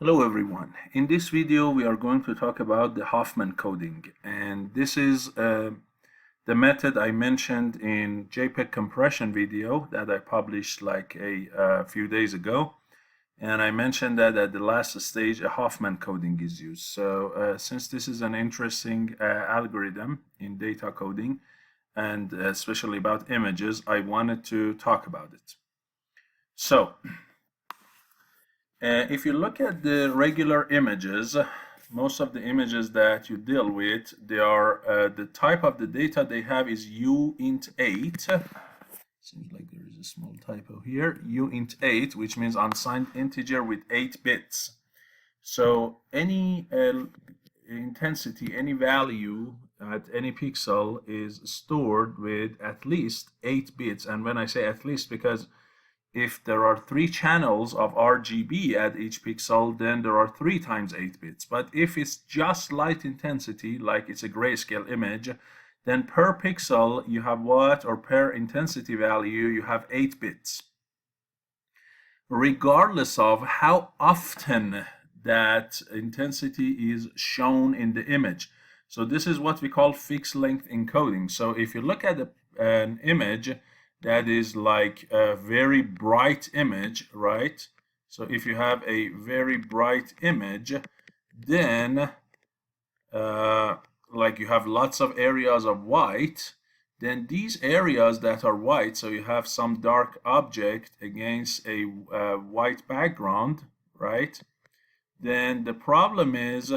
Hello everyone. In this video we are going to talk about the Huffman coding, and this is the method I mentioned in JPEG compression video that I published like a few days ago, and I mentioned that at the last stage a Huffman coding is used. So since this is an interesting algorithm in data coding and especially about images, I wanted to talk about it. So if you look at the regular images, most of the images that you deal with, they are the type of the data they have is uint8. Seems like there is a small typo here. Uint8, which means unsigned integer with 8 bits. So any intensity, any value at any pixel is stored with at least 8 bits. And when I say at least, because if there are 3 channels of RGB at each pixel, then there are 3 times 8 bits. But if it's just light intensity, like it's a grayscale image, then per pixel you have what? Or per intensity value, you have 8 bits. Regardless of how often that intensity is shown in the image. So this is what we call fixed length encoding. So if you look at an image that is like a very bright image, right? So if you have a very bright image, then like you have lots of areas of white, then these areas that are white, so you have some dark object against a white background, right? Then the problem is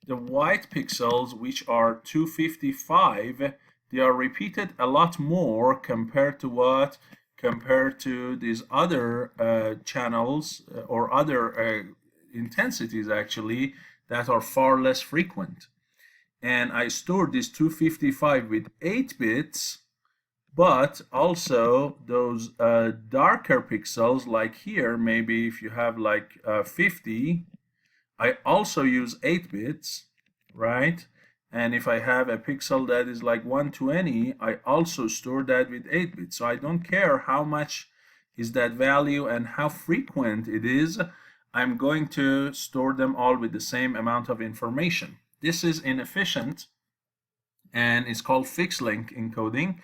the white pixels, which are 255, they are repeated a lot more compared to what? Compared to these other channels or other intensities actually that are far less frequent. And I stored this 255 with 8 bits, but also those darker pixels, like here, maybe if you have like 50, I also use 8 bits, right? And if I have a pixel that is like 120, I also store that with 8 bits. So I don't care how much is that value and how frequent it is. I'm going to store them all with the same amount of information. This is inefficient and it's called fixed length encoding.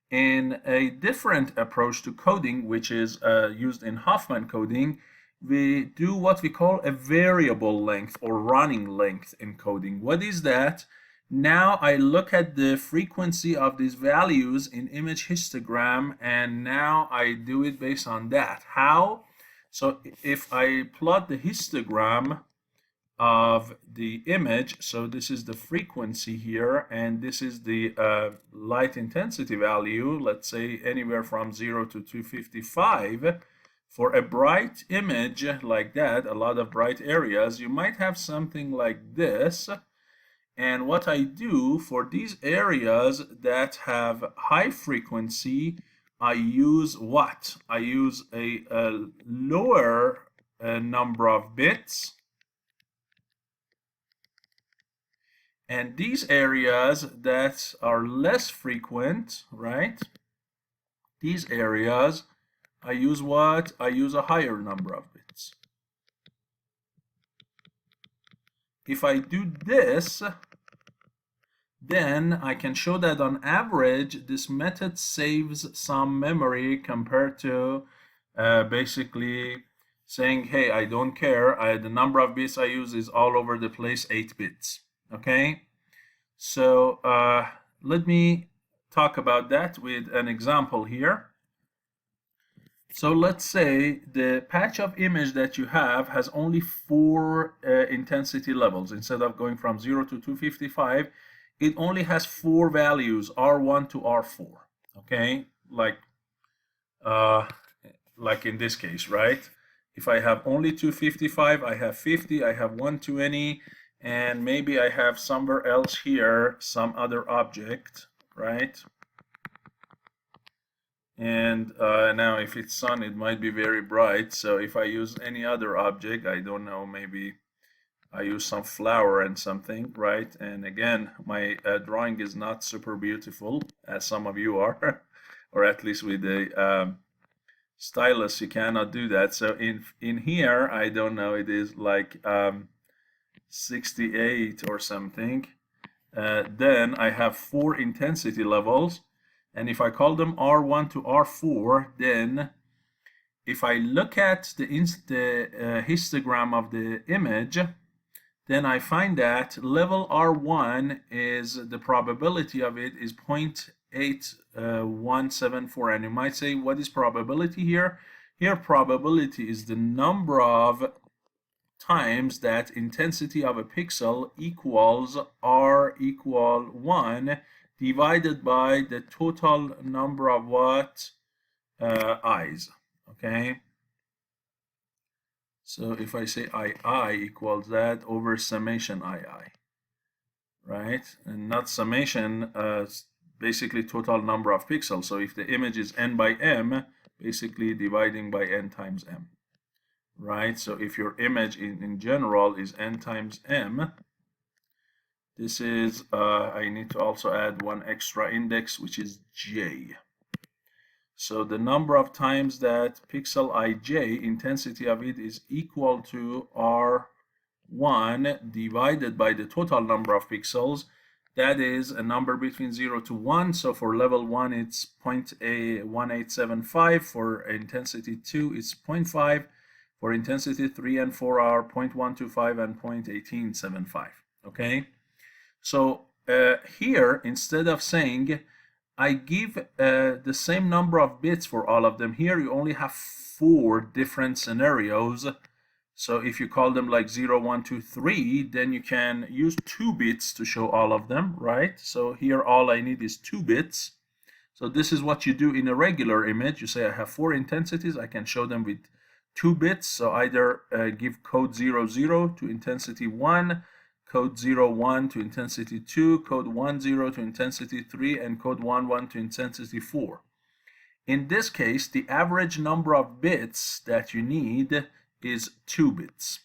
In a different approach to coding, which is used in Huffman coding, we do what we call a variable length or running length encoding. What is that? Now I look at the frequency of these values in image histogram, and now I do it based on that. How? So if I plot the histogram of the image, so this is the frequency here, and this is the light intensity value, let's say anywhere from 0 to 255. For a bright image like that, a lot of bright areas, you might have something like this. And what I do for these areas that have high frequency, I use what? I use a lower number of bits. And these areas that are less frequent, right? These areas, I use what? I use a higher number of bits. If I do this, then I can show that on average, this method saves some memory compared to basically saying, hey, I don't care. The number of bits I use is all over the place, 8 bits. Okay? So let me talk about that with an example here. So let's say the patch of image that you have has only 4 intensity levels. Instead of going from 0 to 255, it only has 4 values, R1 to R4. Okay, like in this case, right? If I have only 255, I have 50, I have 120, and maybe I have somewhere else here some other object, right? And now if it's sun, it might be very bright. So if I use any other object, I don't know, maybe I use some flower and something, right? And again, my drawing is not super beautiful, as some of you are, or at least with the stylus, you cannot do that. So in here, I don't know, it is like 68 or something. Then I have 4 intensity levels, and if I call them R1 to R4, then if I look at the histogram of the image, then I find that level R1 is, the probability of it is 0.8174. And you might say, what is probability here? Here probability is the number of times that intensity of a pixel equals R equal 1 divided by the total number of what? Eyes. Okay. So if I say I equals that over summation I, right? And not summation, basically total number of pixels. So if the image is n by m, basically dividing by n times m, right? So if your image in general is n times m, this is, I need to also add one extra index, which is j. So the number of times that pixel ij, intensity of it, is equal to R1 divided by the total number of pixels. That is a number between 0 to 1. So for level 1, it's 0.1875. For intensity 2, it's 0.5. For intensity 3 and 4 are 0.125 and 0.1875. Okay? So here, instead of saying I give the same number of bits for all of them, here you only have 4 different scenarios. So if you call them like 0, 1, 2, 3, then you can use 2 bits to show all of them, right? So here all I need is 2 bits. So this is what you do in a regular image. You say I have 4 intensities, I can show them with 2 bits. So either give code 00 to intensity 1, code 01 to intensity 2, code 10 to intensity 3, and code 11 to intensity 4. In this case, the average number of bits that you need is 2 bits.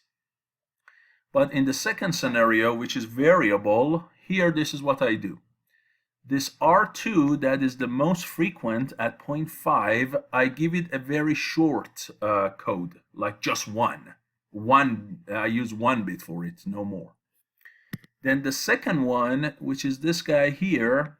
But in the second scenario, which is variable, here this is what I do. This R2 that is the most frequent at 0.5, I give it a very short code, like just one. I use 1 bit for it, no more. Then the second one, which is this guy here,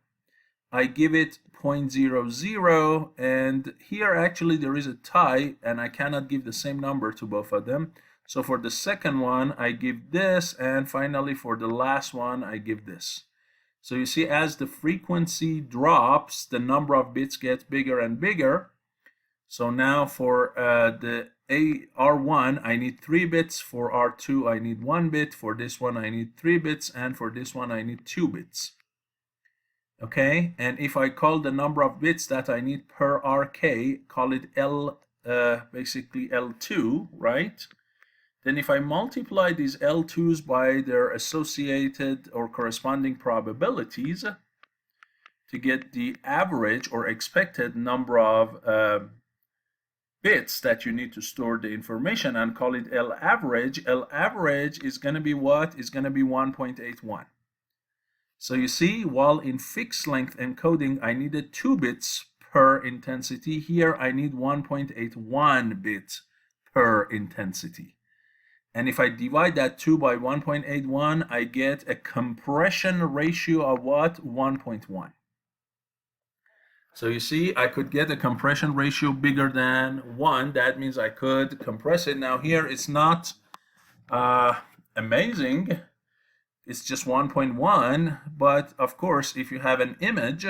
I give it 0.00, and here actually there is a tie, and I cannot give the same number to both of them. So for the second one, I give this, and finally for the last one, I give this. So you see, as the frequency drops, the number of bits gets bigger and bigger. So now for the R1, I need 3 bits. For R2, I need 1 bit. For this one, I need 3 bits. And for this one, I need 2 bits. Okay, and if I call the number of bits that I need per RK, call it L, basically L2, right? Then if I multiply these L2s by their associated or corresponding probabilities to get the average or expected number of bits that you need to store the information, and call it L average is going to be what? Is going to be 1.81. So you see, while in fixed length encoding I needed 2 bits per intensity, here I need 1.81 bits per intensity. And if I divide that 2 by 1.81, I get a compression ratio of what? 1.1. So you see, I could get a compression ratio bigger than 1. That means I could compress it. Now here it's not amazing. It's just 1.1. But of course, if you have an image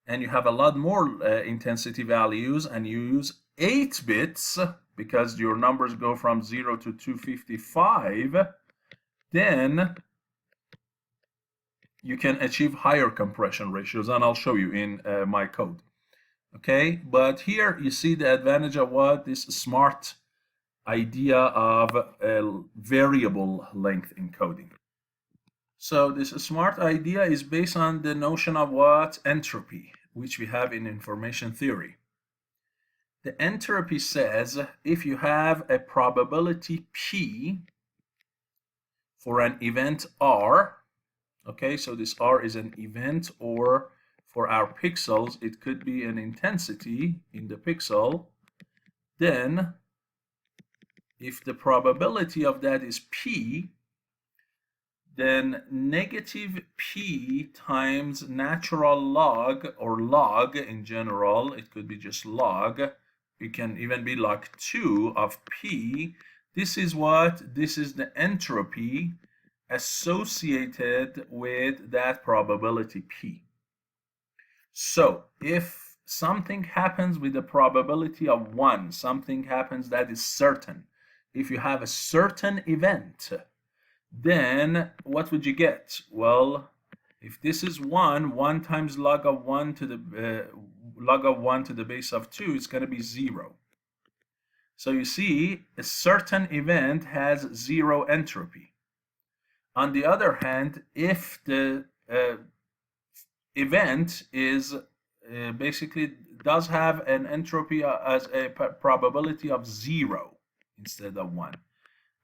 and you have a lot more intensity values and you use 8 bits, because your numbers go from 0 to 255, then you can achieve higher compression ratios, and I'll show you in my code. Okay, but here you see the advantage of what? This smart idea of variable length encoding. So this smart idea is based on the notion of what? Entropy, which we have in information theory. The entropy says if you have a probability P for an event R, okay, so this R is an event, or for our pixels, it could be an intensity in the pixel. then if the probability of that is p, then negative p times natural log, or log in general, it could be just log, it can even be log 2 of p. This is what? This is the entropy associated with that probability p. So if something happens with a probability of 1, something happens that is certain, if you have a certain event, then what would you get? Well, if this is 1, 1 times log of 1 to the log of 1 to the base of 2 is going to be 0. So you see, a certain event has 0 entropy. On the other hand, if the event is basically does have an entropy as a probability of 0 instead of 1,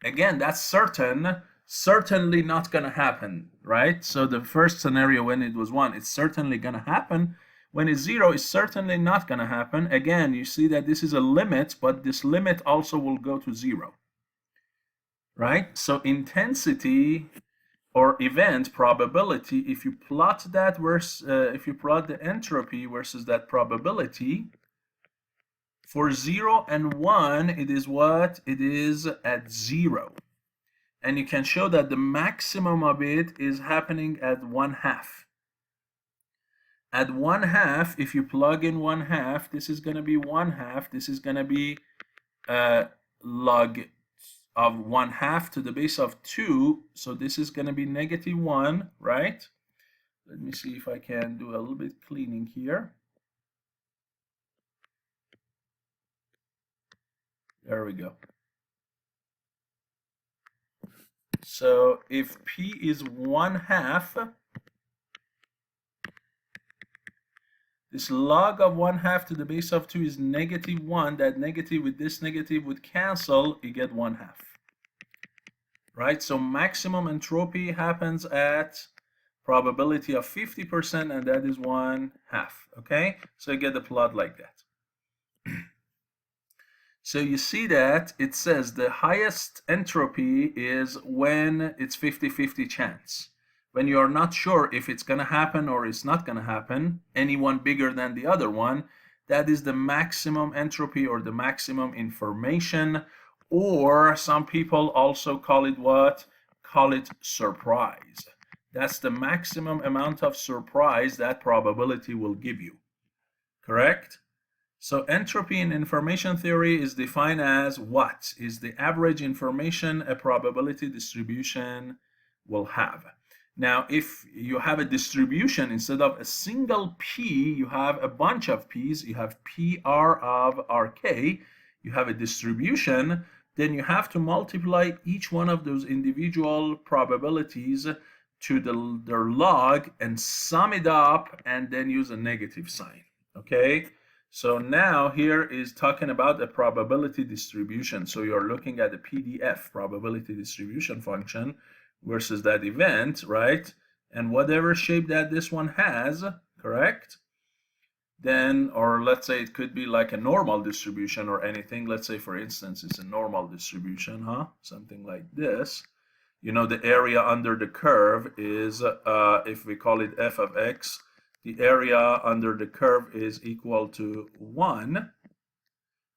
again, that's certainly not going to happen, right? So the first scenario, when it was 1, it's certainly going to happen. When it's 0, it's certainly not going to happen. Again, you see that this is a limit, but this limit also will go to 0, right? So intensity or event probability, if you plot that if you plot the entropy versus that probability, for 0 and 1, it is what? It is at 0. And you can show that the maximum of it is happening at 1/2. At 1/2, if you plug in 1/2, this is going to be 1/2. This is going to be log of 1/2 to the base of 2. So this is going to be -1, right? Let me see if I can do a little bit cleaning here. There we go. So if p is 1/2, this log of 1/2 to the base of 2 is -1. That negative with this negative would cancel, you get 1/2. Right? So maximum entropy happens at probability of 50%, and that is 1/2. Okay? So you get the plot like that. So you see that it says the highest entropy is when it's 50-50 chance. When you are not sure if it's going to happen or it's not going to happen, any one bigger than the other one, that is the maximum entropy or the maximum information, or some people also call it what? Call it surprise. That's the maximum amount of surprise that probability will give you. Correct? So entropy in information theory is defined as what is the average information a probability distribution will have. Now, if you have a distribution, instead of a single p, you have a bunch of p's, you have pr of rk, you have a distribution, then you have to multiply each one of those individual probabilities to their log and sum it up and then use a negative sign. Okay? So now here is talking about a probability distribution. So you're looking at the PDF, probability distribution function, versus that event, right? And whatever shape that this one has, correct? Then, or let's say it could be like a normal distribution or anything. Let's say, for instance, it's a normal distribution, something like this. You know, the area under the curve is, if we call it f of x, the area under the curve is equal to 1,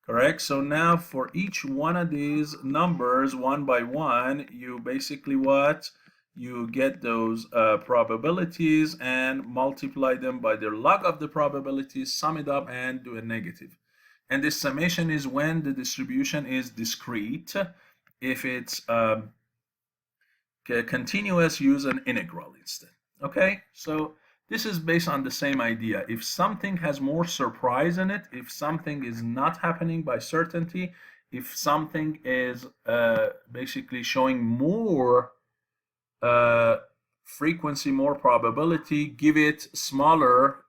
correct? So now for each one of these numbers, one by one, you basically what? You get those probabilities and multiply them by their log of the probabilities, sum it up, and do a negative. And this summation is when the distribution is discrete. If it's continuous, use an integral instead. Okay, so this is based on the same idea. If something has more surprise in it, if something is not happening by certainty, if something is basically showing more frequency, more probability, give it smaller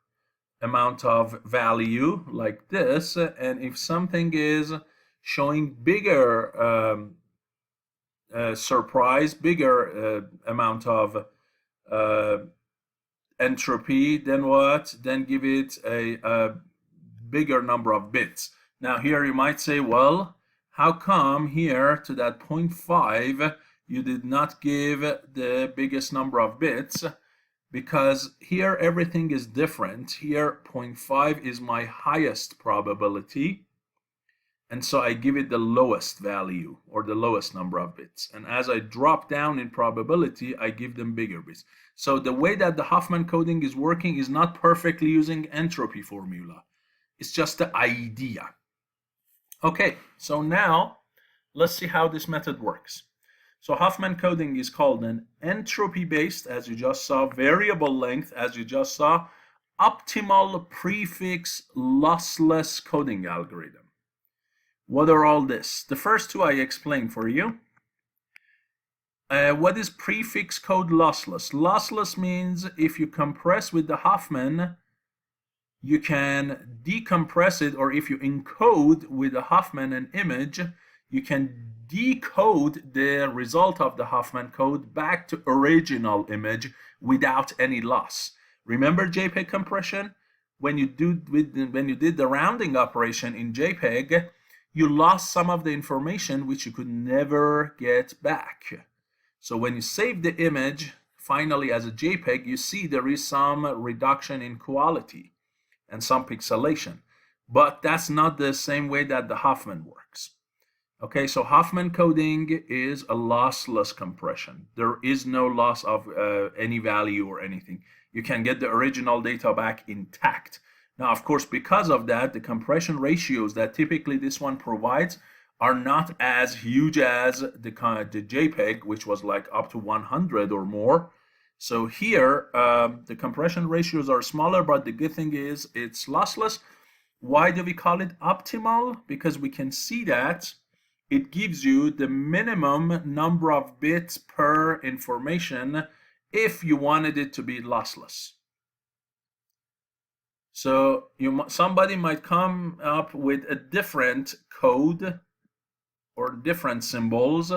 amount of value like this. And if something is showing bigger surprise, bigger amount of entropy, then what? Then give it a bigger number of bits. Now here you might say, well, how come here to that 0.5 you did not give the biggest number of bits? Because here everything is different. Here 0.5 is my highest probability, and so I give it the lowest value or the lowest number of bits. And as I drop down in probability, I give them bigger bits. So the way that the Huffman coding is working is not perfectly using entropy formula. It's just the idea. Okay, so now let's see how this method works. So Huffman coding is called an entropy-based, as you just saw, variable length, as you just saw, optimal prefix lossless coding algorithm. What are all this? The first two I explained for you. What is prefix code lossless? Lossless means if you compress with the Huffman, you can decompress it, or if you encode with the Huffman an image, you can decode the result of the Huffman code back to original image without any loss. Remember JPEG compression? When you did the rounding operation in JPEG, you lost some of the information which you could never get back. So when you save the image finally as a JPEG, you see there is some reduction in quality and some pixelation, but that's not the same way that the Huffman works. Okay, so Huffman coding is a lossless compression. There is no loss of any value or anything. You can get the original data back intact. Now, of course, because of that, the compression ratios that typically this one provides are not as huge as the JPEG, which was like up to 100 or more. So here, the compression ratios are smaller, but the good thing is it's lossless. Why do we call it optimal? Because we can see that it gives you the minimum number of bits per information if you wanted it to be lossless. So somebody might come up with a different code or different symbols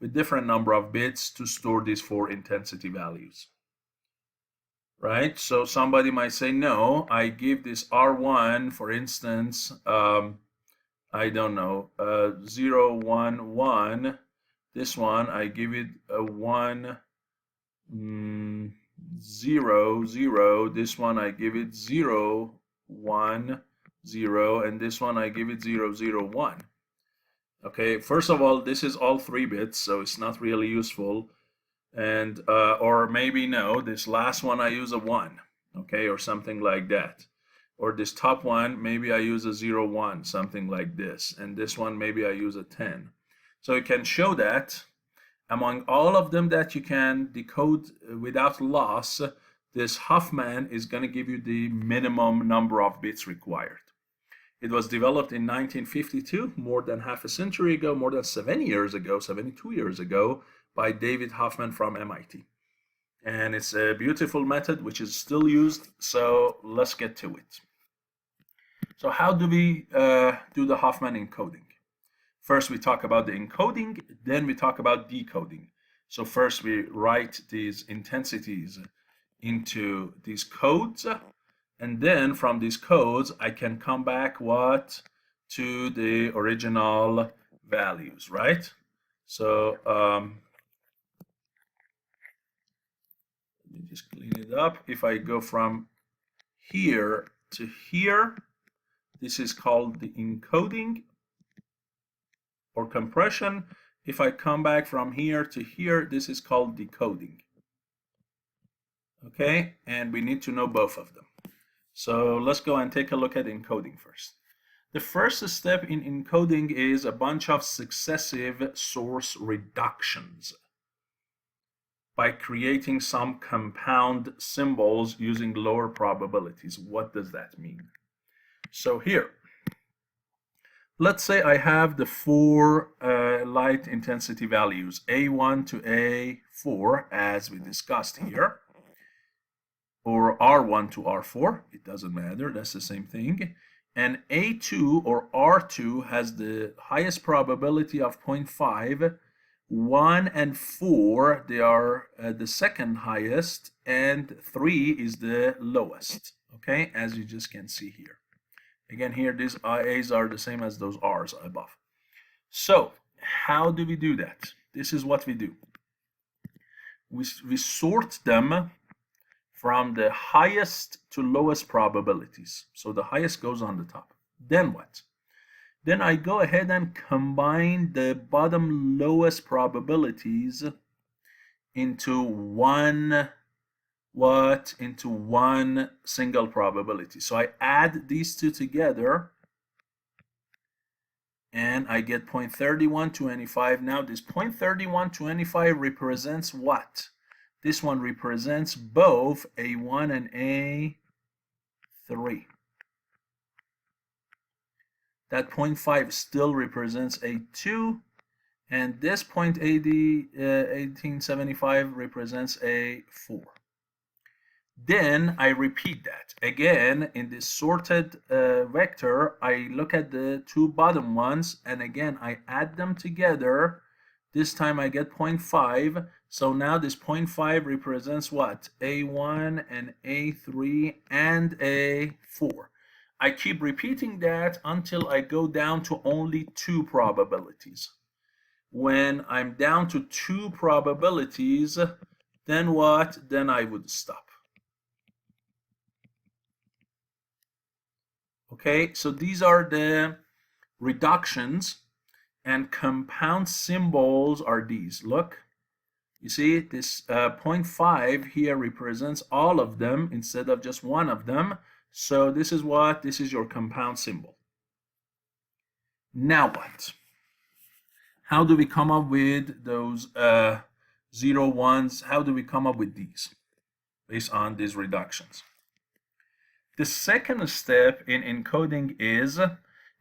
with different number of bits to store these four intensity values. Right? So somebody might say, no, I give this R1, for instance, I don't know, 0, 1, 1. This one, I give it a 1, 0, 0. This one, I give it 0, 1, 0. And this one, I give it 0, 0, 1. Okay, first of all, this is all 3 bits, so it's not really useful. And, or maybe no, this last one, I use a 1, okay, or something like that. Or this top one, maybe I use a 0, 1, something like this. And this one, maybe I use a 10. So you can show that among all of them that you can decode without loss, this Huffman is going to give you the minimum number of bits required. It was developed in 1952, more than half a century ago, more than 7 years ago, 72 years ago, by David Huffman from MIT. And it's a beautiful method which is still used, so let's get to it. So how do we do the Huffman encoding? First we talk about the encoding, then we talk about decoding. So first we write these intensities into these codes, and then from these codes I can come back what? To the original values, right? So let me just clean it up. If I go from here to here, this is called the encoding or compression. If I come back from here to here, this is called decoding. Okay, and we need to know both of them. So let's go and take a look at encoding first. The first step in encoding is a bunch of successive source reductions by creating some compound symbols using lower probabilities. What does that mean? So here, let's say I have the 4 light intensity values, A1 to A4, as we discussed here, or R1 to R4, it doesn't matter, that's the same thing. And A2 or R2 has the highest probability of 0.5, 1 and 4, they are the second highest, and 3 is the lowest, okay, as you just can see here. Again, here these A's are the same as those R's above. So how do we do that? This is what we do. We sort them from the highest to lowest probabilities. So the highest goes on the top. Then what? Then I go ahead and combine the bottom lowest probabilities into one into one single probability. So I add these two together and I get 0.3125. Now this 0.3125 represents what? This one represents both A1 and A3. That 0.5 still represents A2, and this 0.1875 represents A4. Then I repeat that. Again, in this sorted vector, I look at the two bottom ones, and again, I add them together. This time I get 0.5. So now this 0.5 represents what? A1 and A3 and A4. I keep repeating that until I go down to only two probabilities. When I'm down to two probabilities, then what? Then I would stop. Okay, so these are the reductions, and compound symbols are these. Look, you see this 0.5 here represents all of them instead of just one of them. So this is what? This is your compound symbol. Now what? How do we come up with those 0, 1s? How do we come up with these based on these reductions? The second step in encoding is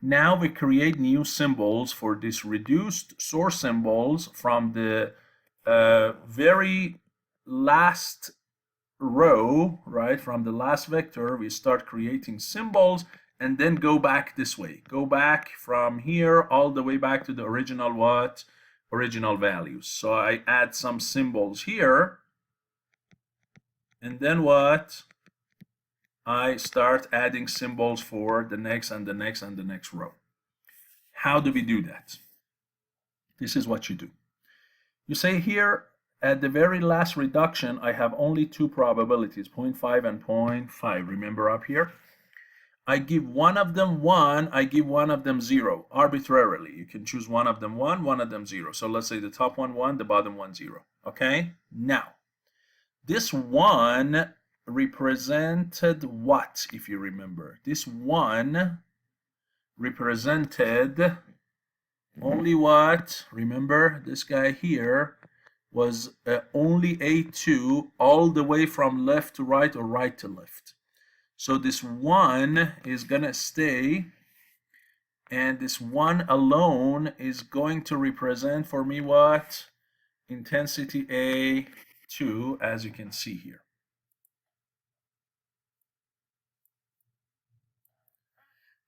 now we create new symbols for these reduced source symbols from the very last row, right? From the last vector, we start creating symbols and then go back this way. Go back from here all the way back to the original what? Original values. So I add some symbols here, and then what? I start adding symbols for the next and the next and the next row. How do we do that? This is what you do. You say here at the very last reduction, I have only two probabilities, 0.5 and 0.5. Remember up here? I give one of them 1, I give one of them 0, arbitrarily. You can choose one of them 1, one of them 0. So let's say the top one 1, the bottom one 0. Okay? Now, this 1 represented what, if you remember? This 1 represented only what? Remember, this guy here was only A2 all the way from left to right or right to left. So this 1 is going to stay, and this 1 alone is going to represent for me what? Intensity A2, as you can see here.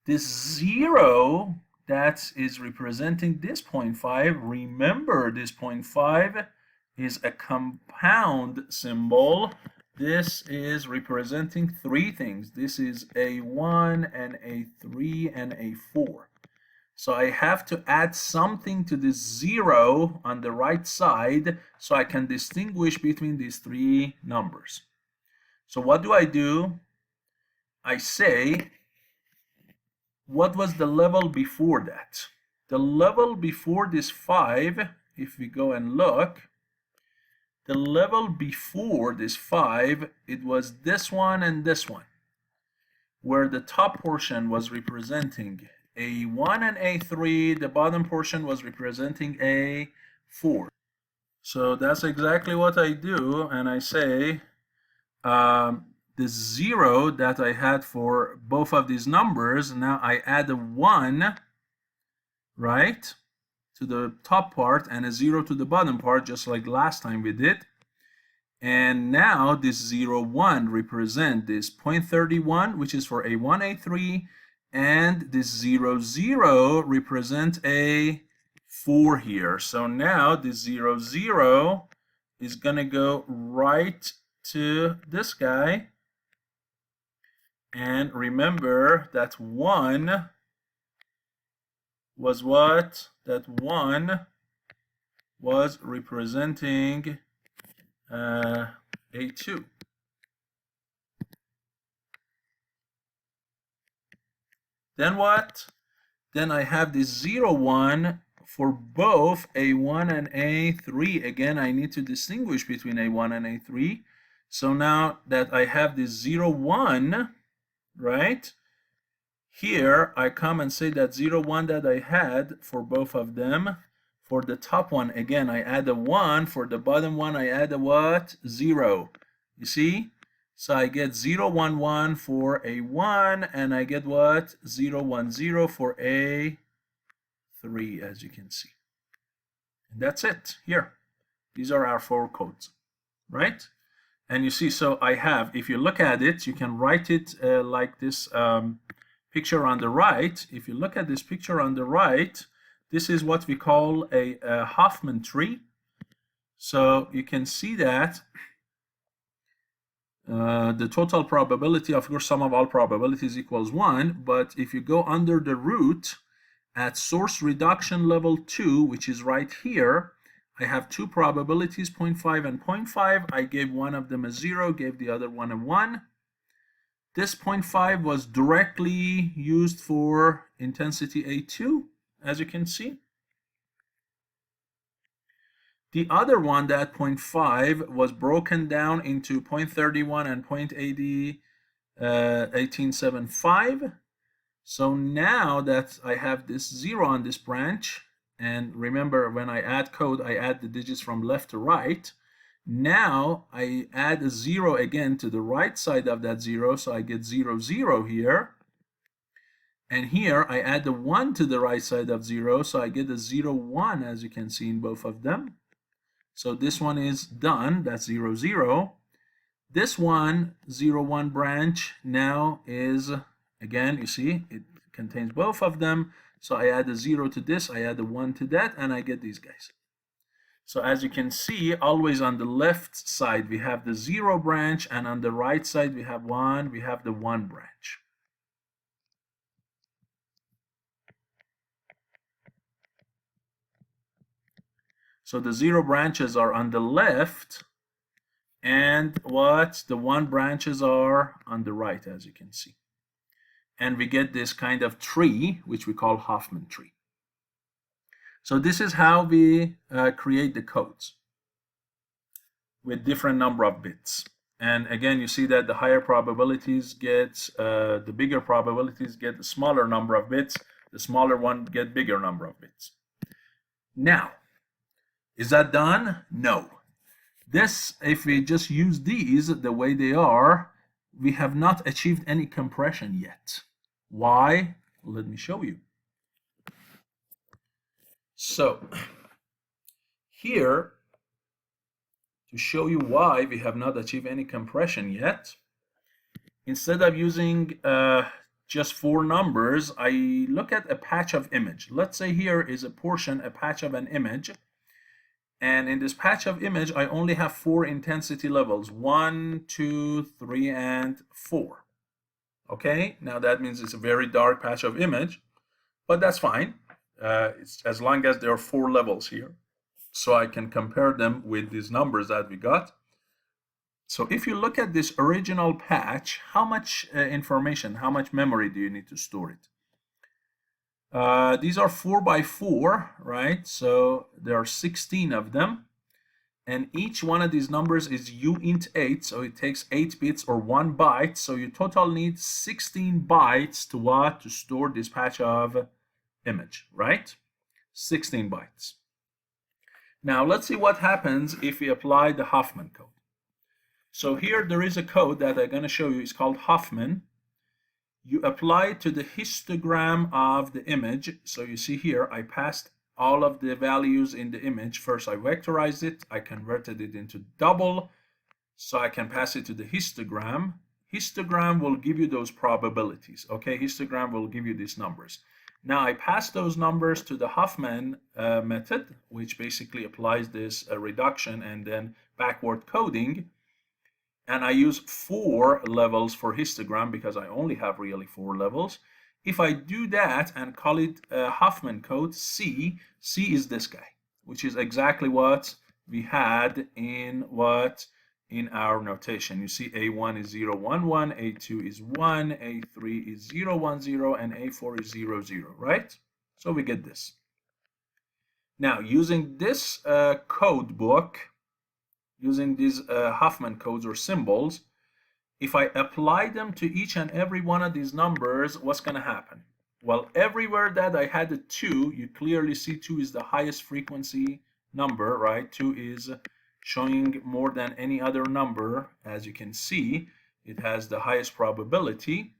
This 0 that is representing this 0.5, remember this 0.5 is a compound symbol. This is representing three things. This is A1 and A3 and A4. So I have to add something to this 0 on the right side so I can distinguish between these three numbers. So what do? I say, what was the level before that? The level before this 5, if we go and look, the level before this 5, it was this one and this one, where the top portion was representing A1 and A3, the bottom portion was representing A4. So that's exactly what I do, and I say the 0 that I had for both of these numbers, now I add a 1, right, to the top part and a 0 to the bottom part, just like last time we did. And now this 0, 1 represent this 0.31, which is for A1, A3, and this 0, 0 represent A4 here. So now this 0, 0 is going to go right to this guy, And remember that 1 was what? That 1 was representing A2. Then what? Then I have this 0, 1 for both A1 and A3. Again, I need to distinguish between A1 and A3. So now that I have this 0, 1, right? Here, I come and say that 0, 1 that I had for both of them. For the top one, again, I add a 1. For the bottom one, I add a what? 0. You see? So I get 0, 1, 1 for A1, and I get what? 0, 1, 0 for A3, as you can see. And that's it here. These are our 4 codes, right? And you see, so I have, if you look at it, you can write it like this picture on the right. If you look at this picture on the right, this is what we call a Huffman tree. So you can see that the total probability, of course, sum of all probabilities equals 1. But if you go under the root at source reduction level 2, which is right here, I have 2 probabilities, 0.5 and 0.5. I gave one of them a 0, gave the other one a 1. This 0.5 was directly used for intensity A2, as you can see. The other one, that 0.5, was broken down into 0.31 and 0.1875. So now that I have this 0 on this branch, and remember when I add code, I add the digits from left to right. Now I add a 0 again to the right side of that 0, so I get 0, 0 here. And here I add the 1 to the right side of 0, so I get a 0, 1, as you can see in both of them. So this one is done, that's 0, 0. This one, 0, 1 branch, now is, again, you see, it contains both of them. So I add a 0 to this, I add a 1 to that, and I get these guys. So as you can see, always on the left side, we have the 0 branch, and on the right side, we have the 1 branch. So the 0 branches are on the left, and what? The 1 branches are on the right, as you can see. And we get this kind of tree, which we call Huffman tree. So this is how we create the codes with different number of bits. And again, you see that the higher probabilities get, the bigger probabilities get the smaller number of bits. The smaller one get bigger number of bits. Now, is that done? No. This, if we just use these the way they are, we have not achieved any compression yet. Why? Let me show you. So here, to show you why we have not achieved any compression yet, instead of using just 4 numbers, I look at a patch of image. Let's say here is a portion, a patch of an image. And in this patch of image, I only have 4 intensity levels, 1, 2, 3, and 4. Okay, now that means it's a very dark patch of image, but that's fine. It's as long as there are 4 levels here. So I can compare them with these numbers that we got. So if you look at this original patch, how much information, how much memory do you need to store it? These are 4 by 4, right? So there are 16 of them. And each one of these numbers is uint8, so it takes 8 bits or 1 byte. So you total need 16 bytes to what? To store this patch of image, right? 16 bytes. Now let's see what happens if we apply the Huffman code. So here there is a code that I'm going to show you. It's called Huffman. You apply it to the histogram of the image. So you see here, I passed all of the values in the image. First, I vectorized it. I converted it into double, so I can pass it to the histogram. Histogram will give you those probabilities. Okay, histogram will give you these numbers. Now, I pass those numbers to the Huffman method, which basically applies this reduction and then backward coding. and I use 4 levels for histogram because I only have really 4 levels. If I do that and call it Huffman code, C is this guy, which is exactly what we had in our notation. You see A1 is 0, 1, 1, A2 is 1, A3 is 0, 1, 0, and A4 is 0, 0, right? So we get this. Now, using this code book, using these Huffman codes or symbols, if I apply them to each and every one of these numbers, what's going to happen? Well, everywhere that I had a 2, you clearly see 2 is the highest frequency number, right? 2 is showing more than any other number. As you can see, it has the highest probability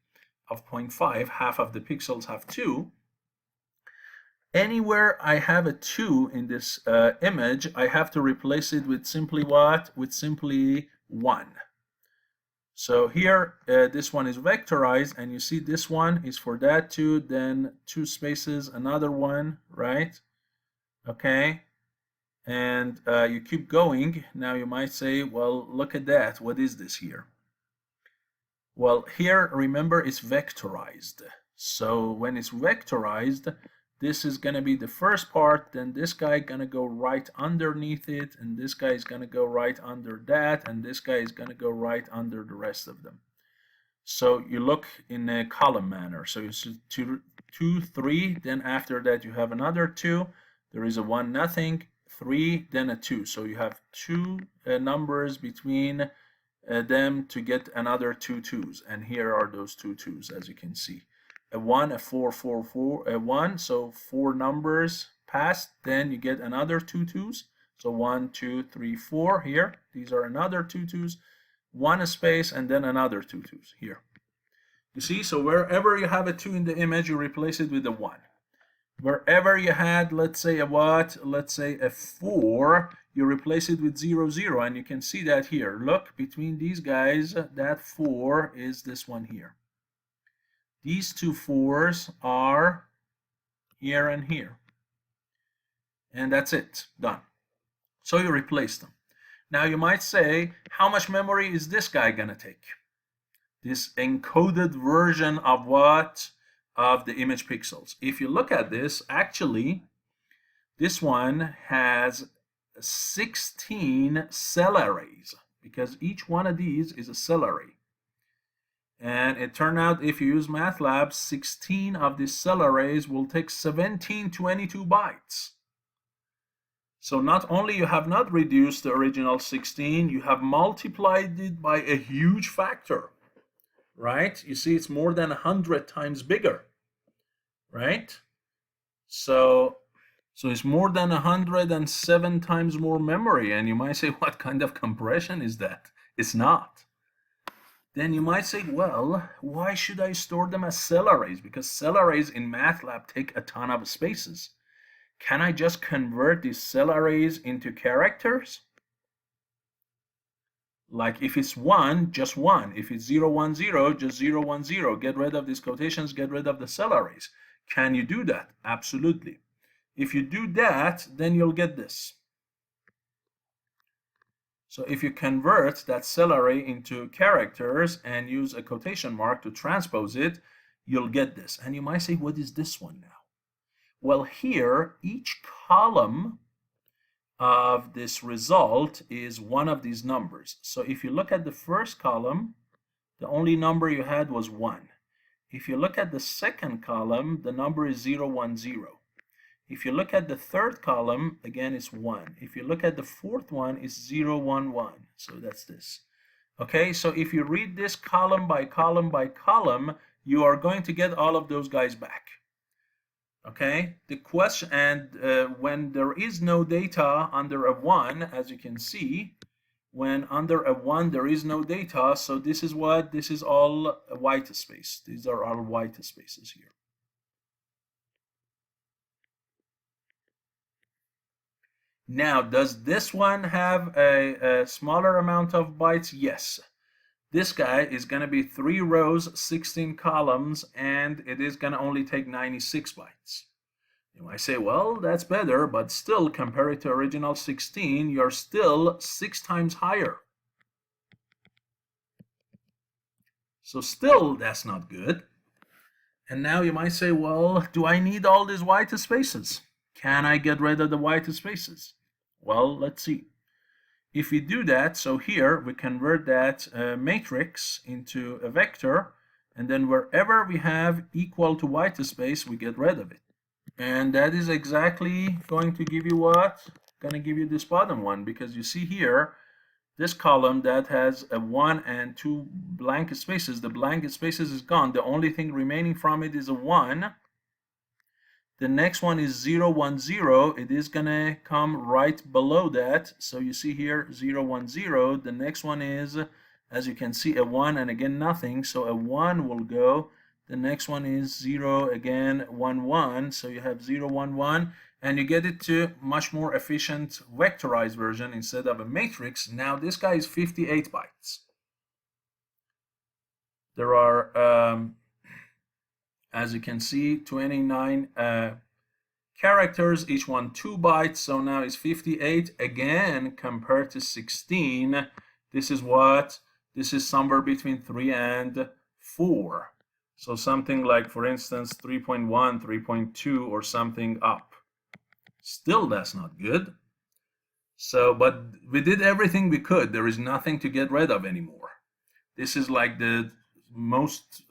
of 0.5. Half of the pixels have 2. Anywhere I have a 2 in this image, I have to replace it with simply what? With simply 1. So here, this one is vectorized, and you see this one is for that 2, then 2 spaces, another one, right? Okay, and you keep going. Now you might say, well, look at that. What is this here? Well, here, remember, it's vectorized. So when it's vectorized, this is going to be the first part, then this guy going to go right underneath it, and this guy is going to go right under that, and this guy is going to go right under the rest of them. So you look in a column manner. So you see 2, 3, then after that you have another 2, there is a 1, nothing, 3, then a 2. So you have 2 numbers between them to get another 2 2s, and here are those 2 2s, as you can see. A 1, a 4, 4, 4, a 1, so 4 numbers passed, then you get another 2 2s. So 1, 2, 3, 4 here. These are another 2 2s. 1 a space, and then another 2 2s here. You see, so wherever you have a 2 in the image, you replace it with a 1. Wherever you had, let's say, a what? Let's say a 4, you replace it with 0, 0, and you can see that here. Look, between these guys, that 4 is this one here. These 2 4s are here and here. And that's it, done. So you replace them. Now you might say, how much memory is this guy going to take? This encoded version of what? Of the image pixels. If you look at this, actually, this one has 16 cell arrays, because each one of these is a cell array. And it turned out, if you use MATLAB, 16 of these cell arrays will take 1722 bytes. So not only you have not reduced the original 16, you have multiplied it by a huge factor, right? You see, it's more than 100 times bigger, right? So it's more than 107 times more memory. And you might say, what kind of compression is that? It's not. Then you might say, well, why should I store them as cell arrays? Because cell arrays in MATLAB take a ton of spaces. Can I just convert these cell arrays into characters? Like if it's 1, just 1. If it's 0, 1, 0, just 0, 1, 0. Get rid of these quotations, get rid of the cell arrays. Can you do that? Absolutely. If you do that, then you'll get this. So if you convert that cell array into characters and use a quotation mark to transpose it, you'll get this. And you might say, what is this one now? Well, here, each column of this result is one of these numbers. So if you look at the first column, the only number you had was 1. If you look at the second column, the number is 0, 1, 0. If you look at the third column, again, it's 1. If you look at the fourth one, it's 0, 1, 1. So that's this. Okay, so if you read this column by column by column, you are going to get all of those guys back. Okay, the question, and when there is no data under a 1, as you can see, when under a 1 there is no data, so this is what? This is all white space. These are all white spaces here. Now, does this one have a smaller amount of bytes? Yes. This guy is going to be 3 rows, 16 columns, and it is going to only take 96 bytes. You might say, well, that's better, but still, compared to original 16, you're still 6 times higher. So still, that's not good. And now you might say, well, do I need all these white spaces? Can I get rid of the white spaces? Well, let's see. If we do that, so here we convert that matrix into a vector, and then wherever we have equal to white space, we get rid of it. And that is exactly going to give you what? Going to give you this bottom one, because you see here, this column that has a 1 and 2 blank spaces, the blank spaces is gone. The only thing remaining from it is a 1. The next one is 0, 1, 0. It is going to come right below that. So you see here 0, 1, 0. The next one is, as you can see, a 1 and again nothing. So a 1 will go. The next one is 0, again 1, 1. So you have 0, 1, 1. And you get it to much more efficient vectorized version instead of a matrix. Now this guy is 58 bytes. There are, as you can see, 29 characters, each one 2 bytes. So now it's 58 again compared to 16. This is what? This is somewhere between 3 and 4. So something like, for instance, 3.1, 3.2, or something up. Still, that's not good. So, but we did everything we could. There is nothing to get rid of anymore. This is like the most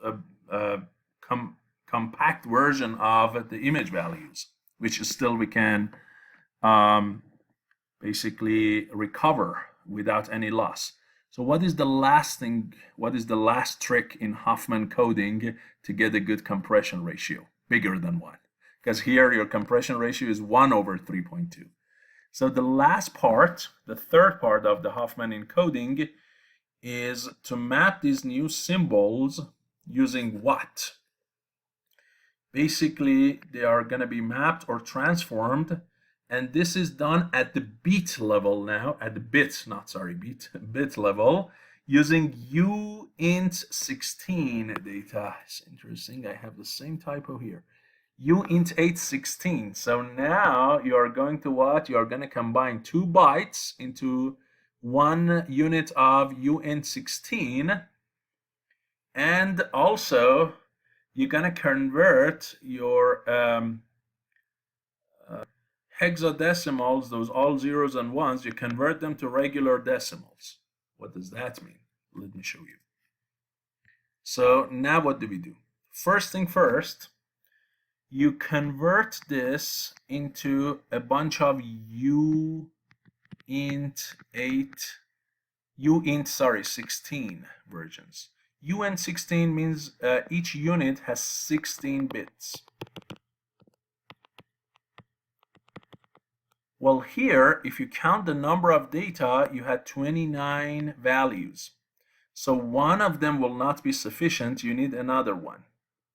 compact version of the image values, which is still we can basically recover without any loss. So what is the last thing, what is the last trick in Huffman coding to get a good compression ratio, bigger than 1? Because here your compression ratio is 1 over 3.2. So the last part, the third part of the Huffman encoding, is to map these new symbols using what? Basically, they are going to be mapped or transformed, and this is done at the bit level now, at the bit, not sorry, bit level, using uint16 data. It's interesting, I have the same typo here. uint816. So now you are going to what? You are going to combine 2 bytes into 1 unit of uint16, and also you're going to convert your hexadecimals, those all zeros and ones, you convert them to regular decimals. What does that mean? Let me show you. So now what do we do? First thing first, you convert this into a bunch of uint16 versions. uint16 means each unit has 16 bits. Well, here, if you count the number of data, you had 29 values. So one of them will not be sufficient. You need another one.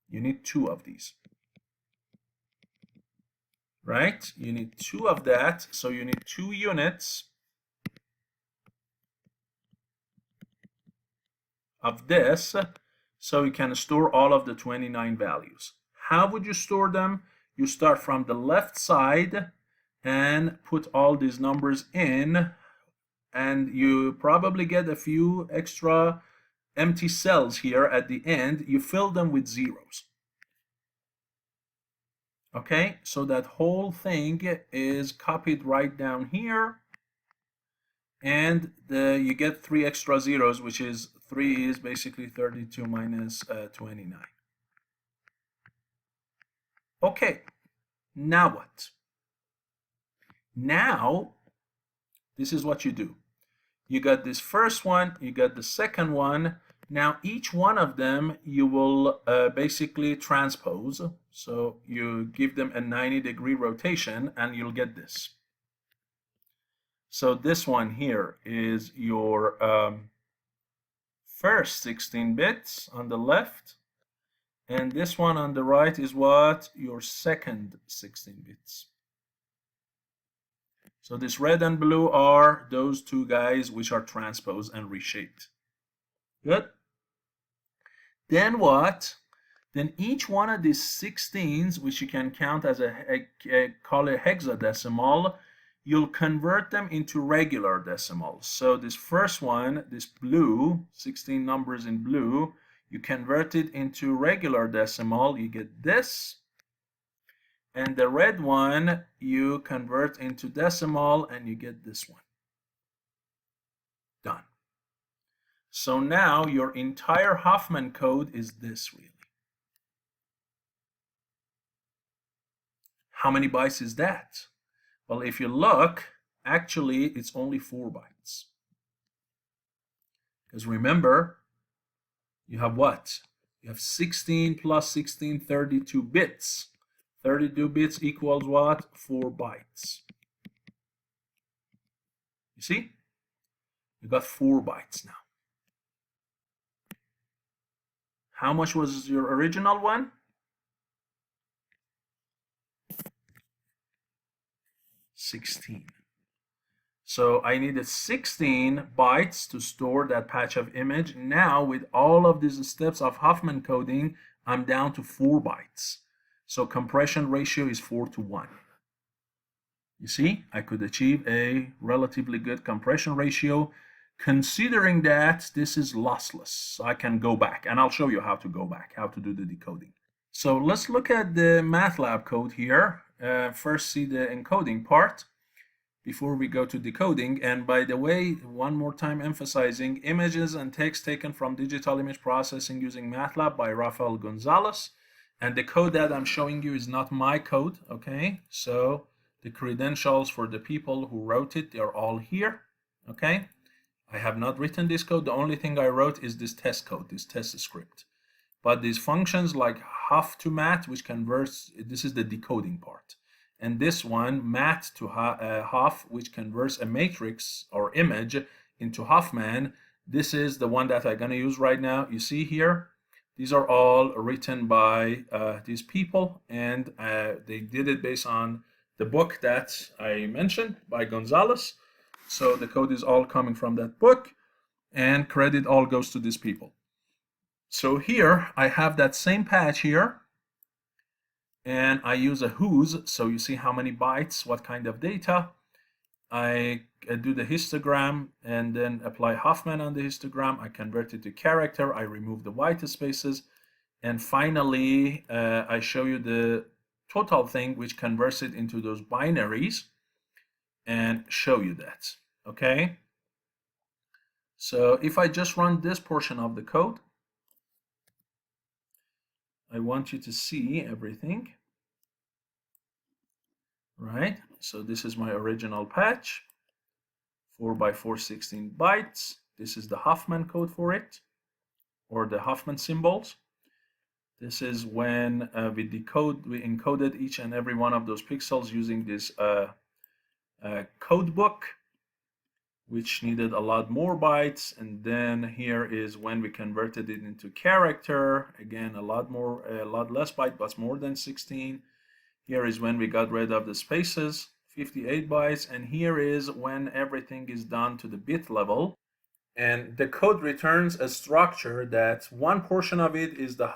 You need 2 of these. Right? You need 2 of that. So you need 2 units of this, so you can store all of the 29 values. How would you store them? You start from the left side and put all these numbers in, and you probably get a few extra empty cells here at the end. You fill them with zeros. Okay, so that whole thing is copied right down here, and you get 3 extra zeros, which is 3 is basically 32 minus 29. Okay, now what? Now, this is what you do. You got this first one, you got the second one. Now, each one of them you will basically transpose. So you give them a 90-degree rotation, and you'll get this. So this one here is your first 16 bits on the left, and this one on the right is what? Your second 16 bits. So this red and blue are those 2 guys which are transposed and reshaped. Good? Then what? Then each one of these 16s, which you can count as call a hexadecimal, you'll convert them into regular decimals. So this first one, this blue, 16 numbers in blue, you convert it into regular decimal, you get this. And the red one, you convert into decimal and you get this one. Done. So now your entire Huffman code is this really. How many bytes is that? Well, if you look, actually it's only 4 bytes. Because remember, you have what? You have 16 plus 16, 32 bits. 32 bits equals what? 4 bytes. You see? You got 4 bytes now. How much was your original one? 16. So I needed 16 bytes to store that patch of image. Now with all of these steps of Huffman coding, I'm down to 4 bytes. So compression ratio is 4:1. You see, I could achieve a relatively good compression ratio considering that this is lossless. So I can go back and I'll show you how to go back, how to do the decoding. So let's look at the MATLAB code here. First see the encoding part before we go to decoding. And by the way, one more time emphasizing, images and text taken from digital image processing using MATLAB by Rafael Gonzalez. And the code that I'm showing you is not my code, okay? So the credentials for the people who wrote it, they're all here, okay? I have not written this code. The only thing I wrote is this test code, this test script. But these functions like huff to mat, which converts, this is the decoding part. And this one, mat to huff, which converts a matrix or image into Huffman. This is the one that I'm going to use right now. You see here, these are all written by these people, and they did it based on the book that I mentioned by Gonzalez. So the code is all coming from that book, and credit all goes to these people. So here I have that same patch here, and I use a whos, so you see how many bytes, what kind of data. I do the histogram and then apply Huffman on the histogram. I convert it to character. I remove the white spaces. And finally, I show you the total thing, which converts it into those binaries and show you that, okay? So if I just run this portion of the code, I want you to see everything, right? So this is my original patch, 4 by 4, 16 bytes. This is the Huffman code for it, or the Huffman symbols. This is when we encoded each and every one of those pixels using this code book, which needed a lot more bytes. And then here is when we converted it into character. Again, a lot less byte, but more than 16. Here is when we got rid of the spaces, 58 bytes. And here is when everything is done to the bit level. And the code returns a structure that one portion of it is the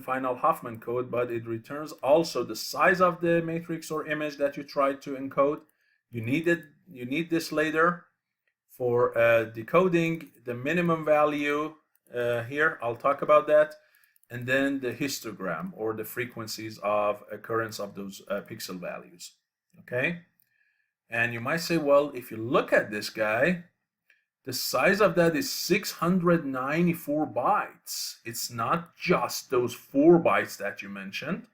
final Huffman code, but it returns also the size of the matrix or image that you tried to encode. You need this later for decoding the minimum value here. I'll talk about that. And then the histogram, or the frequencies of occurrence of those pixel values. Okay. And you might say, well, if you look at this guy, the size of that is 694 bytes. It's not just those 4 bytes that you mentioned.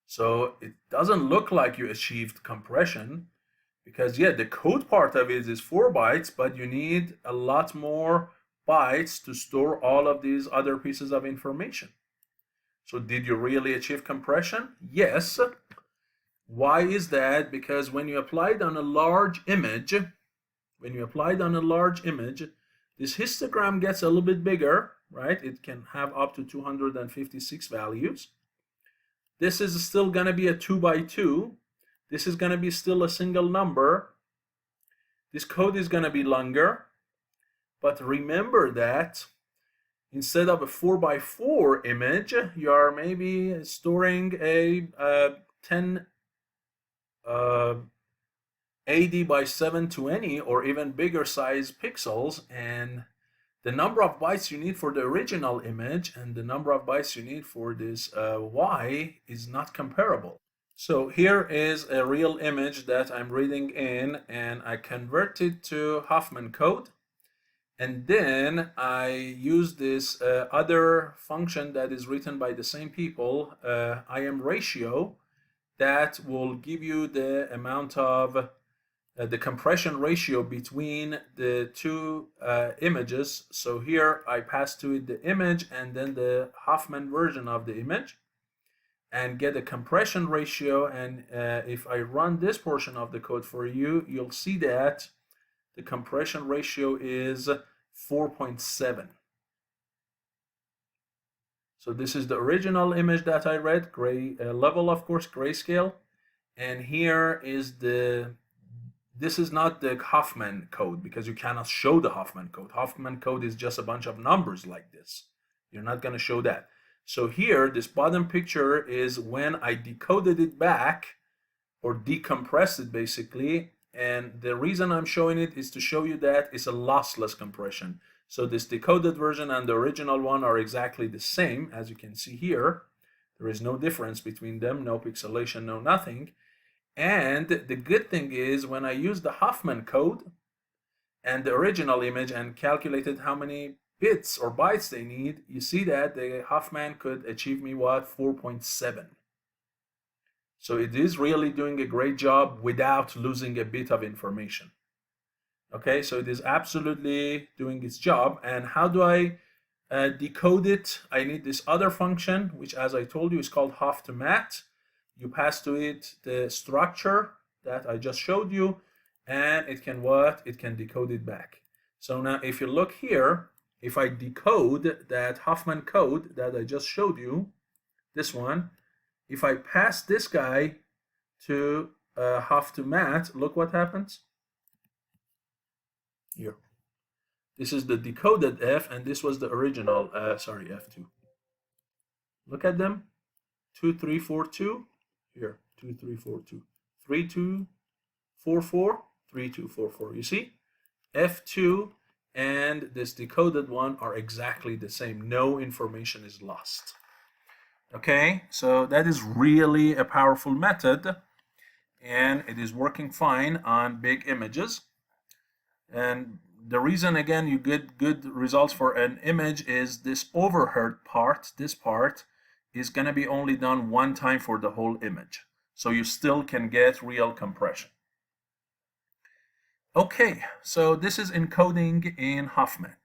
So it doesn't look like you achieved compression, because yeah, the code part of it is 4 bytes, but you need a lot more bytes to store all of these other pieces of information. So did you really achieve compression? Yes. Why is that? Because when you apply it on a large image, this histogram gets a little bit bigger, right? It can have up to 256 values. This is still going to be a 2 by 2. This is going to be still a single number. This code is going to be longer. But remember that instead of a 4 by 4 image, you are maybe storing a 1080 by 720 or even bigger size pixels, and the number of bytes you need for the original image and the number of bytes you need for this Y is not comparable. So here is a real image that I'm reading in, and I convert it to Huffman code. And then I use this other function that is written by the same people, IM ratio, that will give you the amount of the compression ratio between the two images. So here I pass to it the image and then the Huffman version of the image and get a compression ratio. And if I run this portion of the code for you, you'll see that the compression ratio is 4.7. So this is the original image that I read, gray level, of course, grayscale. And here is this is not the Huffman code because you cannot show the Huffman code. Huffman code is just a bunch of numbers like this. You're not going to show that. So here, this bottom picture is when I decoded it back or decompressed it basically. And the reason I'm showing it is to show you that it's a lossless compression. So this decoded version and the original one are exactly the same, as you can see here. There is no difference between them, no pixelation, no nothing. And the good thing is when I use the Huffman code and the original image and calculated how many bits or bytes they need, you see that the Huffman could achieve me what? 4.7. So it is really doing a great job without losing a bit of information. Okay, so it is absolutely doing its job. And how do I decode it? I need this other function, which as I told you is called Huff to Mat. You pass to it the structure that I just showed you, and it can what? It can decode it back. So now if you look here, if I decode that Huffman code that I just showed you, this one, if I pass this guy to Huff to Mat, look what happens. Here. This is the decoded F, and this was the original, F2. Look at them. 2, 3, 4, 2. Here, 2, 3, 4, 2. 3, 2, 4, 4. 3, 2, 4, 4. You see? F2 and this decoded one are exactly the same. No information is lost. Okay, so that is really a powerful method, and it is working fine on big images. And the reason, again, you get good results for an image is this overhead part, this part, is going to be only done one time for the whole image. So you still can get real compression. Okay, so this is encoding in Huffman.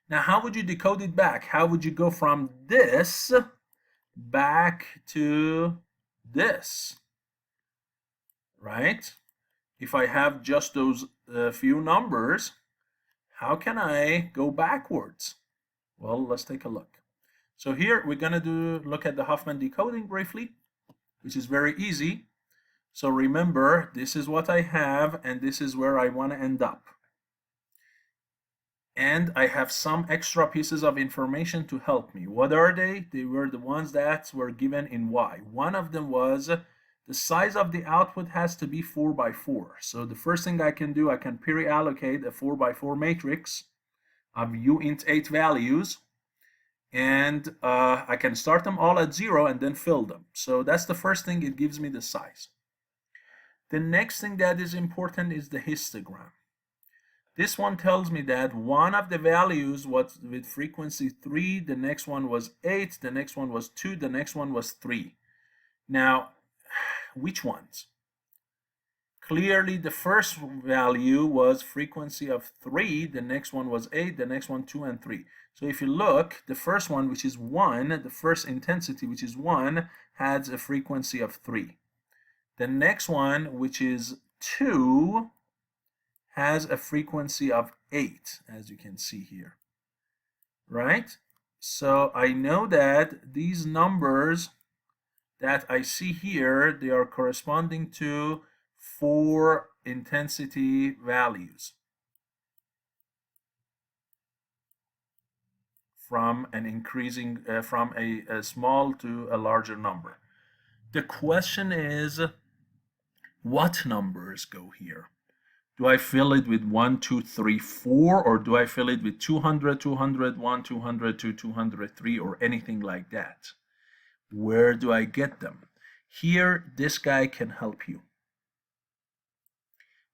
Now, how would you decode it back? How would you go from this back to this? Right? If I have just those few numbers, how can I go backwards? Well, let's take a look. So here we're going to look at the Huffman decoding briefly, which is very easy. So remember, this is what I have, and this is where I want to end up. And I have some extra pieces of information to help me. What are they? They were the ones that were given in Y. One of them was the size of the output has to be 4 by 4. So the first thing I can do, I can pre-allocate a 4 by 4 matrix of uint8 values, and I can start them all at 0 and then fill them. So that's the first thing, it gives me the size. The next thing that is important is the histogram. This one tells me that one of the values was with frequency 3, the next one was 8, the next one was 2, the next one was 3. Now, which ones? Clearly, the first value was frequency of 3, the next one was 8, the next one 2 and 3. So if you look, the first one, which is 1, the first intensity, which is 1, has a frequency of 3. The next one, which is 2, has a frequency of 8, as you can see here. Right? So I know that these numbers that I see here, they are corresponding to 4 intensity values from an increasing from a small to a larger number. The question is, what numbers go here? Do I fill it with 1, 2, 3, 4, or do I fill it with 200, 200, 1, 200, 2, 203, or anything like that? Where do I get them? Here, this guy can help you.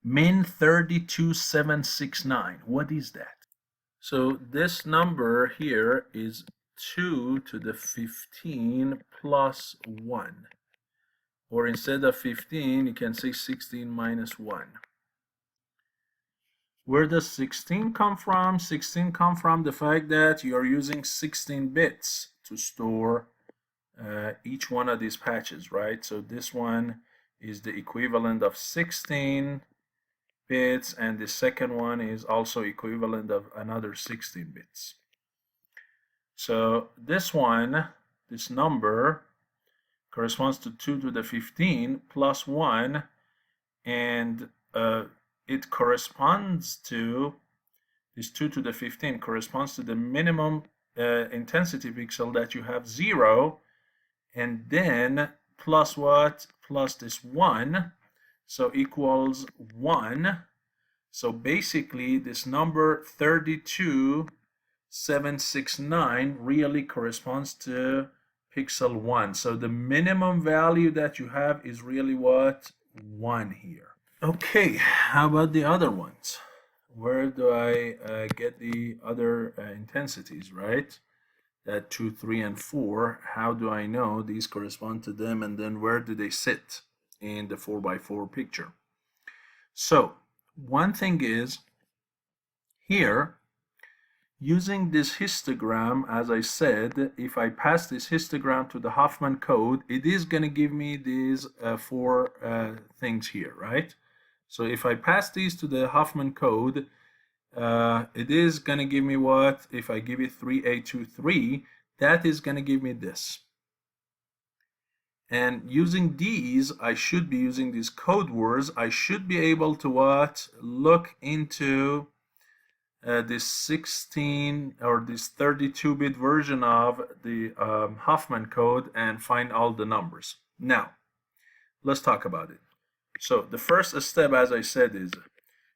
Min 32769. What is that? So this number here is 2 to the 15 plus 1. Or instead of 15, you can say 16 minus 1. Where does 16 come from? 16 come from the fact that you are using 16 bits to store each one of these patches, right? So this one is the equivalent of 16 bits, and the second one is also equivalent of another 16 bits. So this one, this number, corresponds to 2 to the 15 plus 1, and it corresponds to, this 2 to the 15 corresponds to the minimum intensity pixel that you have, 0, and then plus what? Plus this 1, so equals 1. So basically this number 32769 really corresponds to pixel 1. So the minimum value that you have is really what? 1 here. Okay, how about the other ones? Where do I get the other intensities, right? That 2, 3, and 4, how do I know these correspond to them, and then where do they sit in the 4x4 picture? So one thing is, here, using this histogram, as I said, if I pass this histogram to the Huffman code, it is going to give me these 4 things here, right? So if I pass these to the Huffman code, it is going to give me what? If I give it 3A23, that is going to give me this. And using these, I should be using these code words. I should be able to what? Look into this 16 or this 32-bit version of the Huffman code and find all the numbers. Now, let's talk about it. So the first step, as I said, is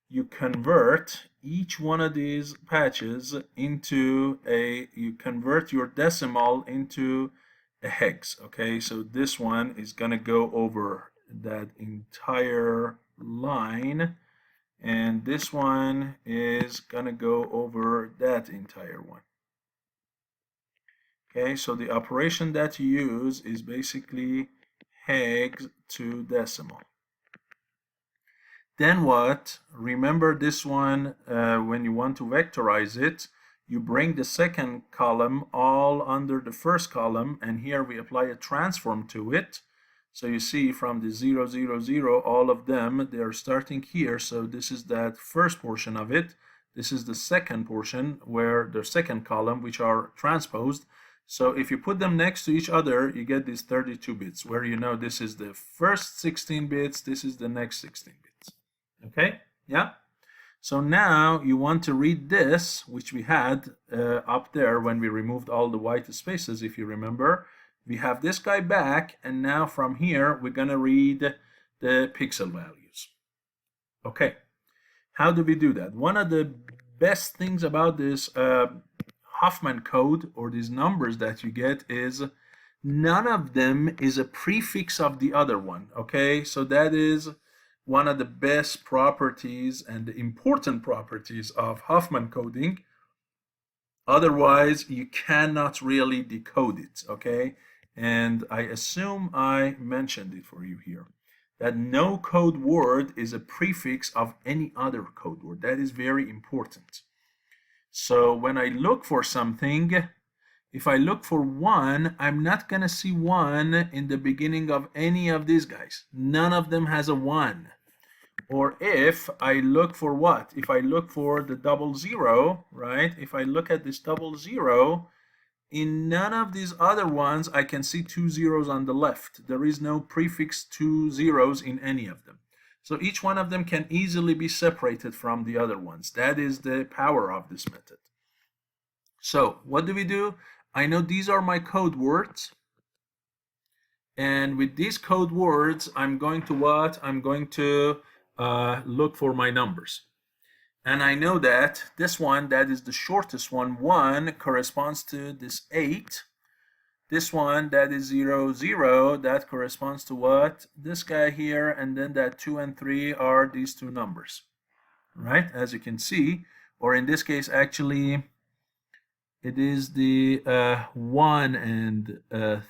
you convert each one of these patches into you convert your decimal into a hex, okay? So this one is gonna go over that entire line, and this one is gonna go over that entire one. Okay, so the operation that you use is basically hex to decimal. Then what? Remember this one, when you want to vectorize it, you bring the second column all under the first column, and here we apply a transform to it. So you see from the 0, 0, 0, all of them, they are starting here. So this is that first portion of it. This is the second portion, where the second column, which are transposed. So if you put them next to each other, you get these 32 bits, where you know this is the first 16 bits, this is the next 16 bits. Okay, yeah? So now you want to read this, which we had up there when we removed all the white spaces, if you remember. We have this guy back, and now from here, we're gonna read the pixel values. Okay, how do we do that? One of the best things about this Huffman code, or these numbers that you get, is none of them is a prefix of the other one, okay? So that is one of the best properties and the important properties of Huffman coding. Otherwise, you cannot really decode it, okay? And I assume I mentioned it for you here, that no code word is a prefix of any other code word. That is very important. So when I look for something, if I look for 1, I'm not going to see 1 in the beginning of any of these guys. None of them has a 1. Or if I look for what? If I look for the 00, right? If I look at this 00, in none of these other ones, I can see 2 zeros on the left. There is no prefix 2 zeros in any of them. So each one of them can easily be separated from the other ones. That is the power of this method. So what do? I know these are my code words. And with these code words, I'm going to what? I'm going to look for my numbers. And I know that this one, that is the shortest one, 1, corresponds to this 8. This one, that is 0, 0, that corresponds to what? This guy here, and then that 2 and 3 are these two numbers, right? As you can see, or in this case, actually, it is the 1 and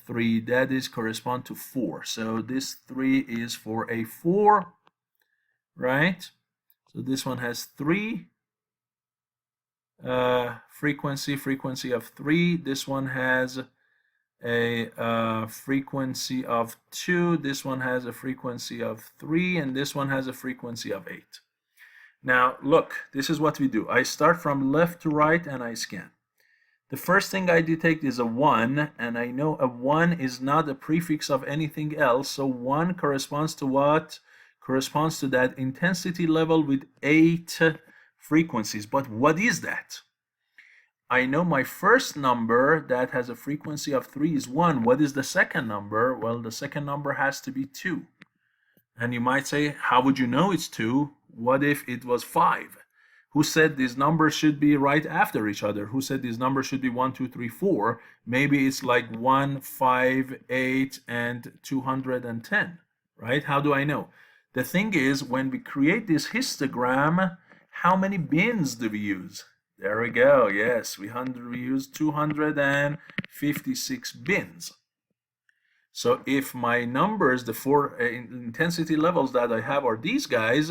3, that is correspond to 4. So this 3 is for a 4, right? So this one has 3 frequency of 3. This one has a frequency of 2. This one has a frequency of 3, and this one has a frequency of 8. Now look, this is what we do. I start from left to right and I scan. The first thing I detect is a 1, and I know a 1 is not a prefix of anything else, so 1 corresponds to what? Corresponds to that intensity level with 8 frequencies. But what is that? I know my first number that has a frequency of 3 is 1. What is the second number? Well, the second number has to be 2. And you might say, how would you know it's 2? What if it was 5? Who said these numbers should be right after each other? Who said these numbers should be 1, 2, 3, 4? Maybe it's like 1, 5, 8, and 210, right? How do I know? The thing is, when we create this histogram, how many bins do we use? There we go. Yes, we use 256 bins. So if my numbers, the 4 intensity levels that I have are these guys,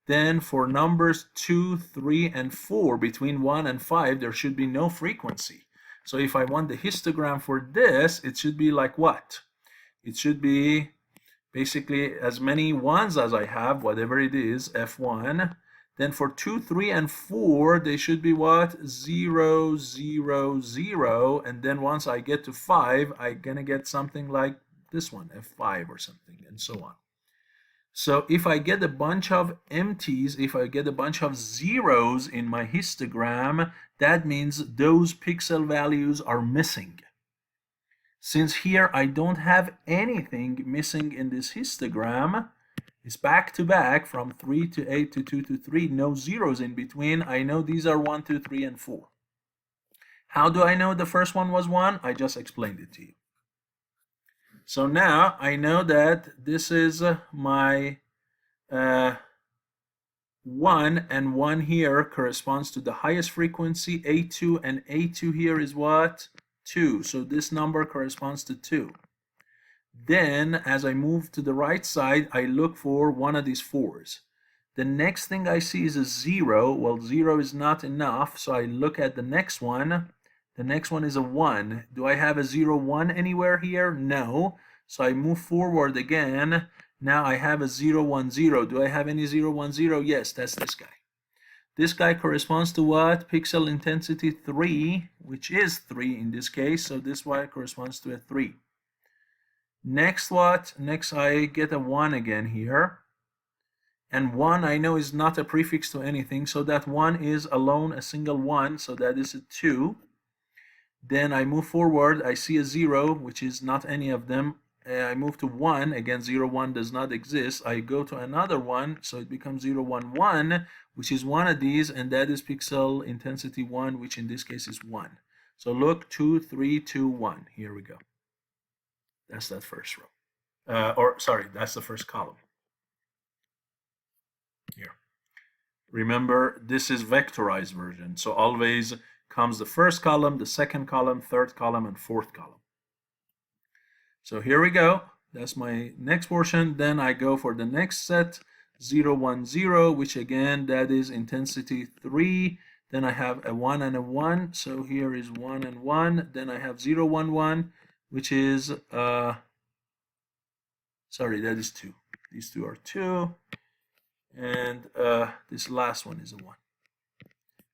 then for numbers 2, 3, and 4, between 1 and 5, there should be no frequency. So if I want the histogram for this, it should be like what? It should be basically as many 1s as I have, whatever it is, F1. Then for 2, 3, and 4, they should be what? 0, 0, 0. And then once I get to 5, I'm going to get something like this one, F5 or something, and so on. So if I get a bunch of empties, if I get a bunch of zeros in my histogram, that means those pixel values are missing. Since here I don't have anything missing in this histogram, it's back to back from 3 to 8 to 2 to 3, no zeros in between. I know these are 1, 2, 3, and 4. How do I know the first one was 1? I just explained it to you. So now I know that this is my 1, and 1 here corresponds to the highest frequency, A2, and A2 here is what? 2. So this number corresponds to 2. Then as I move to the right side, I look for one of these 4s. The next thing I see is a 0. Well, 0 is not enough, so I look at the next one. The next one is a 1. Do I have a 0, 1 anywhere here? No. So I move forward again. Now I have a 0, 1, 0. Do I have any 0, 1, 0? Yes, that's this guy. This guy corresponds to what? Pixel intensity 3, which is 3 in this case. So this one corresponds to a 3. Next what? Next I get a 1 again here. And 1 I know is not a prefix to anything. So that 1 is alone a single 1. So that is a 2. Then I move forward. I see a 0, which is not any of them. I move to 1. Again, 0, 1 does not exist. I go to another 1. So it becomes 0, 1, 1, which is one of these. And that is pixel intensity 1, which in this case is 1. So look, 2, 3, 2, 1. Here we go. That's that first row. That's the first column. Here. Remember, this is vectorized version. So always comes the first column, the second column, third column, and fourth column. So here we go. That's my next portion. Then I go for the next set, 0, 1, 0, which again, that is intensity 3. Then I have a 1 and a 1. So here is 1 and 1. Then I have 0, 1, 1, which is, that is 2. These two are 2. And this last one is a 1.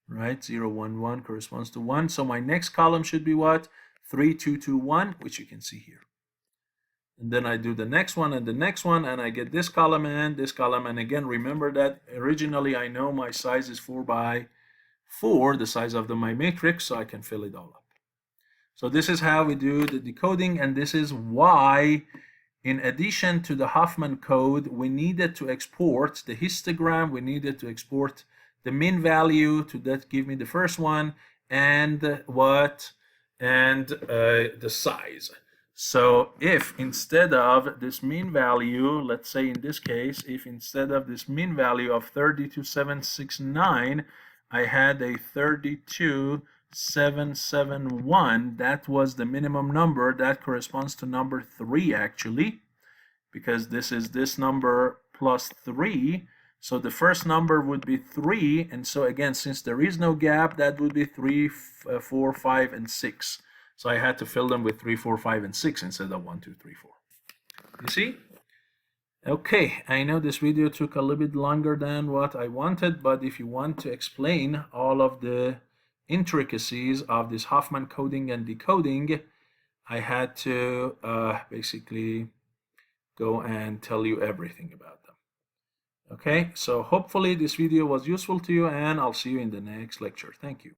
Right? 0, 1, 1 corresponds to 1. So my next column should be what? 3, 2, 2, 1, which you can see here. And then I do the next one and the next one, and I get this column and this column. And again, remember that originally I know my size is 4 by 4, the size of my matrix, so I can fill it all up. So this is how we do the decoding, and this is why in addition to the Huffman code, we needed to export the histogram, we needed to export the mean value to that give me the first one, and the size. So if instead of this mean value, let's say in this case, if instead of this mean value of 32769, I had a 32771, that was the minimum number. That corresponds to number 3 actually, because this is this number plus 3. So the first number would be 3, and so again, since there is no gap, that would be 3, 4, 5, and 6. So I had to fill them with 3, 4, 5, and 6 instead of 1, 2, 3, 4. You see? Okay, I know this video took a little bit longer than what I wanted, but if you want to explain all of the intricacies of this Huffman coding and decoding, I had to basically go and tell you everything about them. Okay, so hopefully this video was useful to you, and I'll see you in the next lecture. Thank you.